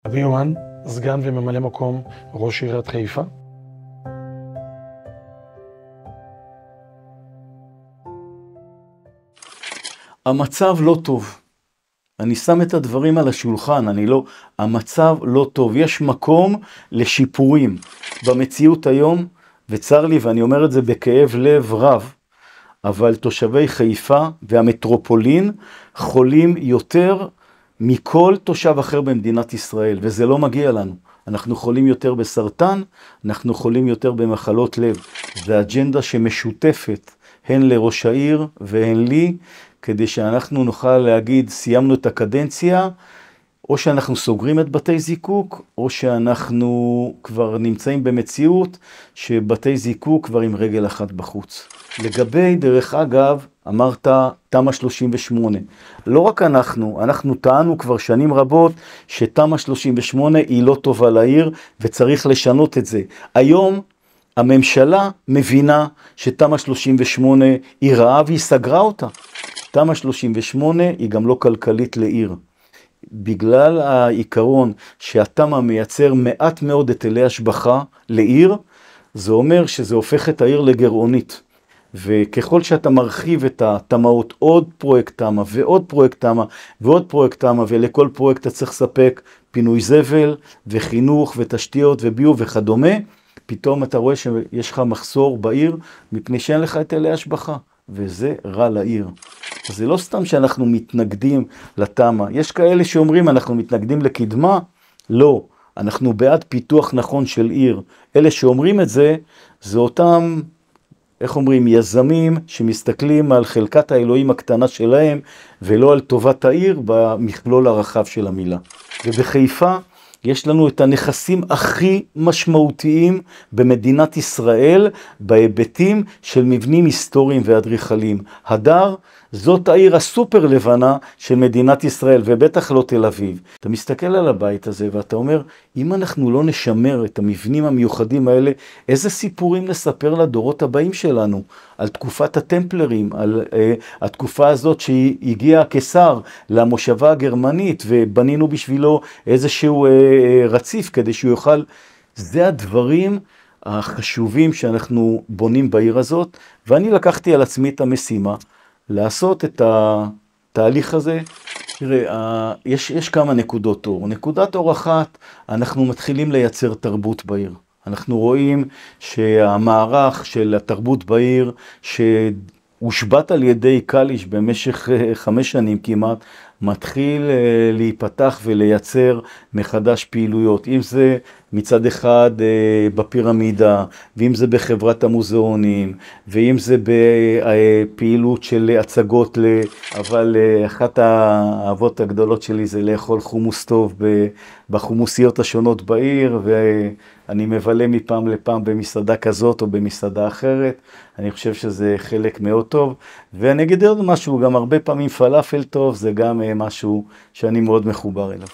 אבי יומן, סגן וממלא מקום ראש עיריית חיפה. המצב לא טוב. אני שם את הדברים על השולחן, המצב לא טוב. יש מקום לשיפורים במציאות היום, וצר לי, ואני אומר את זה בכאב לב רב, אבל תושבי חיפה והמטרופולין חולים יותר מכל תושב אחר במדינת ישראל, וזה לא מגיע לנו. אנחנו חולים יותר בסרטן, אנחנו חולים יותר במחלות לב. זו אג'נדה שמשותפת הן לראש העיר והן לי, כדי שאנחנו נוכל להגיד סיימנו את הקדנציה, או שאנחנו סוגרים את בתי זיקוק, או שאנחנו כבר נמצאים במציאות שבתי זיקוק כבר עם רגל אחת בחוץ. לגבי, דרך אגב, אמרת תמ"א 38. לא רק אנחנו טענו כבר שנים רבות שתמ"א 38 היא לא טובה לעיר וצריך לשנות את זה. היום הממשלה מבינה שתמ"א 38 היא רעה והיא סגרה אותה. תמ"א 38 היא גם לא כלכלית לעיר. בגלל העיקרון שהתמ"א מייצר מעט מאוד היטלי השבחה לעיר, זה אומר שזה הופך את העיר לגרעונית. וככל שאתה מרחיב את התמ"אות, עוד פרויקט תמ"א ועוד פרויקט תמ"א ועוד פרויקט תמ"א, ולכל פרויקט אתה צריך לספק פינוי זבל וחינוך ותשתיות וביוב וכדומה, פתאום אתה רואה שיש לך מחסור בעיר מפני שאין לך היטלי השבחה, וזה רע לעיר. אז זה לא סתם שאנחנו מתנגדים לתמ"א. יש כאלה שאומרים אנחנו מתנגדים לקדמה, לא. אנחנו בעד פיתוח נכון של עיר. אלה שאומרים את זה, זה אותם, איך אומרים, יזמים שמסתכלים על חלקת האלוהים הקטנה שלהם, ולא על טובת העיר במכלול הרחב של המילה. ובחיפה יש לנו את הנכסים הכי משמעותיים במדינת ישראל, בהיבטים של מבנים היסטוריים ואדריכליים. הדר, זאת העיר הסופר לבנה של מדינת ישראל, ובטח לא תל אביב. אתה מסתכל על הבית הזה ואתה אומר, אם אנחנו לא נשמר את המבנים המיוחדים האלה, איזה סיפורים נספר לדורות הבאים שלנו? על תקופת הטמפלרים, על התקופה הזאת שהגיע הקיסר למושבה הגרמנית, ובנינו בשבילו איזשהו רציף כדי שהוא יוכל. זה הדברים החשובים שאנחנו בונים בעיר הזאת, ואני לקחתי על עצמי את המשימה, לעשות את התהליך הזה. תראה, יש כמה נקודות אור. נקודת אור אחת, אנחנו מתחילים לייצר תרבות בעיר. אנחנו רואים שהמערך של התרבות בעיר, שהושבת על ידי קליש במשך 5 שנים כמעט, מתחיל להיפתח ולייצר מחדש פעילויות. אם זה מצד אחד בפירמידה, ואם זה בחברת המוזיאונים, ואם זה בפעילות של הצגות, אבל אחת האהבות הגדולות שלי זה לאכול חומוס טוב בחומוסיות השונות בעיר, ואני מבלה מפעם לפעם במסעדה כזאת או במסעדה אחרת. אני חושב שזה חלק מאוד טוב, ואני אגיד עוד משהו, גם הרבה פעמים פלאפל טוב, זה גם משהו שאני מאוד מחובר אליו.